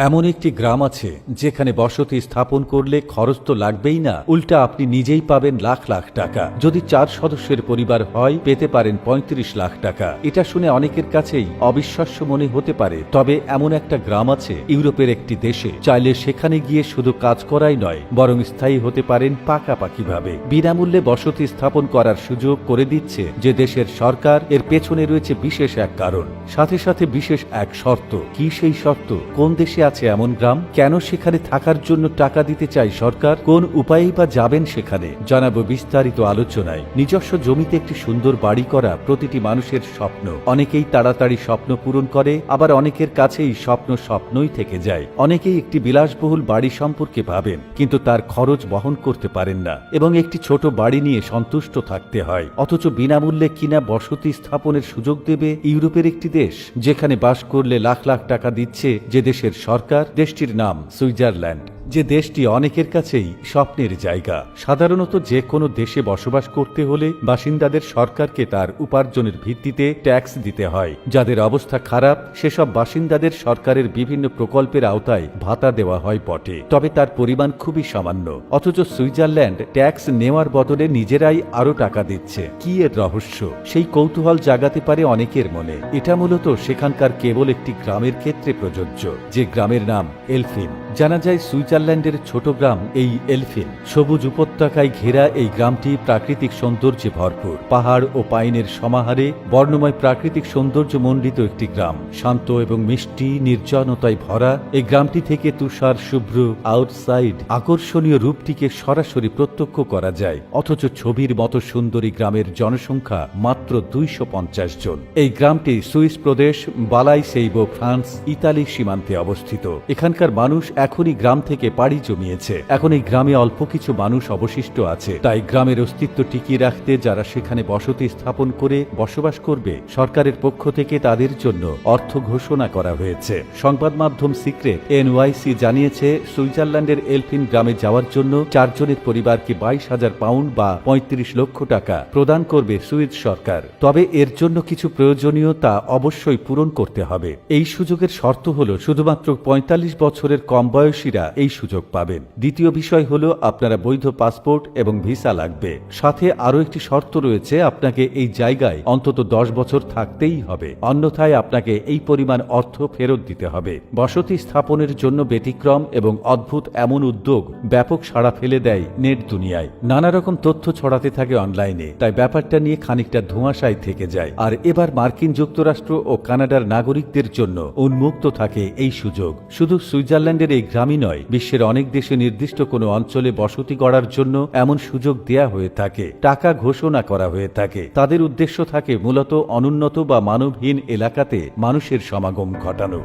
এমন একটি গ্রাম আছে যেখানে বসতি স্থাপন করলে খরচ তো লাগবেই না, উল্টা আপনি নিজেই পাবেন লাখ লাখ টাকা। যদি 4 সদস্যের পরিবার হয় পেতে পারেন 35 লাখ টাকা। এটা শুনে অনেকের কাছেই অবিশ্বাস্য মনে হতে পারে, তবে এমন একটা গ্রাম আছে ইউরোপের একটি দেশে। চাইলে সেখানে গিয়ে শুধু কাজ করাই নয়, বরং স্থায়ী হতে পারেন পাকাপাকিভাবে। বিনামূল্যে বসতি স্থাপন করার সুযোগ করে দিচ্ছে যে দেশের সরকার। এর পেছনে রয়েছে বিশেষ এক কারণ, সাথে সাথে বিশেষ এক শর্ত। কি সেই শর্ত? কোন দেশে আছে এমন গ্রাম? কেন সেখানে থাকার জন্য টাকা দিতে চাই সরকার? কোন উপায়েই বা যাবেন সেখানে? জানাবো বিস্তারিত আলোচনায়। নিজস্ব জমিতে একটি সুন্দর বাড়ি করা প্রতিটি মানুষের স্বপ্ন। অনেকেই তাড়াতাড়ি স্বপ্ন পূরণ করে, আবার অনেকের কাছেই স্বপ্ন স্বপ্নই থেকে যায়। অনেকেই একটি বিলাসবহুল বাড়ি সম্পর্কে ভাবেন, কিন্তু তার খরচ বহন করতে পারেন না এবং একটি ছোট বাড়ি নিয়ে সন্তুষ্ট থাকতে হয়। অথচ বিনামূল্যে কিনা বসতি স্থাপনের সুযোগ দেবে ইউরোপের একটি দেশ, যেখানে বাস করলে লাখ লাখ টাকা দিচ্ছে যে দেশের সরকার। দেশটির নাম সুইজারল্যান্ড, যে দেশটি অনেকের কাছেই স্বপ্নের জায়গা। সাধারণত যে কোনো দেশে বসবাস করতে হলে বাসিন্দাদের সরকারকে তার উপার্জনের ভিত্তিতে ট্যাক্স দিতে হয়। যাদের অবস্থা খারাপ সেসব বাসিন্দাদের সরকারের বিভিন্ন প্রকল্পের আওতায় ভাতা দেওয়া হয় বটে, তবে তার পরিমাণ খুবই সামান্য। অথচ সুইজারল্যান্ড ট্যাক্স নেওয়ার বদলে নিজেরাই আরো টাকা দিচ্ছে। কি এর রহস্য? সেই কৌতূহল জাগাতে পারে অনেকের মনে। এটা মূলত সেখানকার কেবল একটি গ্রামের ক্ষেত্রে প্রযোজ্য, যে গ্রামের নাম এলফিন। জানা যায় সুইজারল্যান্ডের ছোট গ্রাম এই এলফিন। সবুজ উপত্যকায় ঘেরা এই গ্রামটি প্রাকৃতিক সৌন্দর্যে ভরপুর। পাহাড় ও পাইনের সমাহারে বর্ণময় প্রাকৃতিক সৌন্দর্য মণ্ডিত একটি গ্রাম। শান্ত এবং মিষ্টি নির্জনতায় ভরা এই গ্রামটি থেকে তুষার শুভ্র আউটসাইড আকর্ষণীয় রূপটিকে সরাসরি প্রত্যক্ষ করা যায়। অথচ ছবির মতো সুন্দরী গ্রামের জনসংখ্যা মাত্র 250 জন। এই গ্রামটি সুইস প্রদেশ বালাইসেইবো ফ্রান্স ইতালি সীমান্তে অবস্থিত। এখানকার মানুষ এখনই গ্রাম থেকে পাড়ি জমিয়েছে। এখন এই গ্রামে অল্প কিছু মানুষ অবশিষ্ট আছে। তাই গ্রামের অস্তিত্ব টিকিয়ে রাখতে যারা সেখানে বসতি স্থাপন করে বসবাস করবে, সরকারের পক্ষ থেকে তাদের জন্য অর্থ ঘোষণা করা হয়েছে। সংবাদ মাধ্যম সিক্রেট NYC জানিয়েছে, সুইজারল্যান্ডের এলফিন গ্রামে যাওয়ার জন্য 4 জনের পরিবারকে 22,000 পাউন্ড বা 35 লক্ষ টাকা প্রদান করবে সুইস সরকার। তবে এর জন্য কিছু প্রয়োজনীয়তা অবশ্যই পূরণ করতে হবে। এই সুযোগের শর্ত হল শুধুমাত্র 45 বছরের কম বয়সীরা এই সুযোগ পাবেন। দ্বিতীয় বিষয় হলো আপনারা বৈধ পাসপোর্ট এবং ভিসা লাগবে। সাথে আরও একটি শর্ত রয়েছে, আপনাকে এই জায়গায় অন্তত 10 বছর থাকতেই হবে, অন্যথায় আপনাকে এই পরিমাণ অর্থ ফেরত দিতে হবে। বসতি স্থাপনের জন্য ব্যতিক্রম এবং অদ্ভুত এমন উদ্যোগ ব্যাপক সাড়া ফেলে দেয় নেট দুনিয়ায়। নানা রকম তথ্য ছড়াতে থাকে অনলাইনে, তাই ব্যাপারটা নিয়ে খানিকটা ধোঁয়াশায় থেকে যায়। আর এবার মার্কিন যুক্তরাষ্ট্র ও কানাডার নাগরিকদের জন্য উন্মুক্ত থাকে এই সুযোগ। শুধু সুইজারল্যান্ডের এই গ্রামই নয়, বিশ্বের অনেক দেশে নির্দিষ্ট কোনো অঞ্চলে বসতি গড়ার জন্য এমন সুযোগ দেয়া হয়ে থাকে, টাকা ঘোষণা করা হয়ে থাকে। তাদের উদ্দেশ্য থাকে মূলত অনুন্নত বা মানবহীন এলাকাতে মানুষের সমাগম ঘটানো।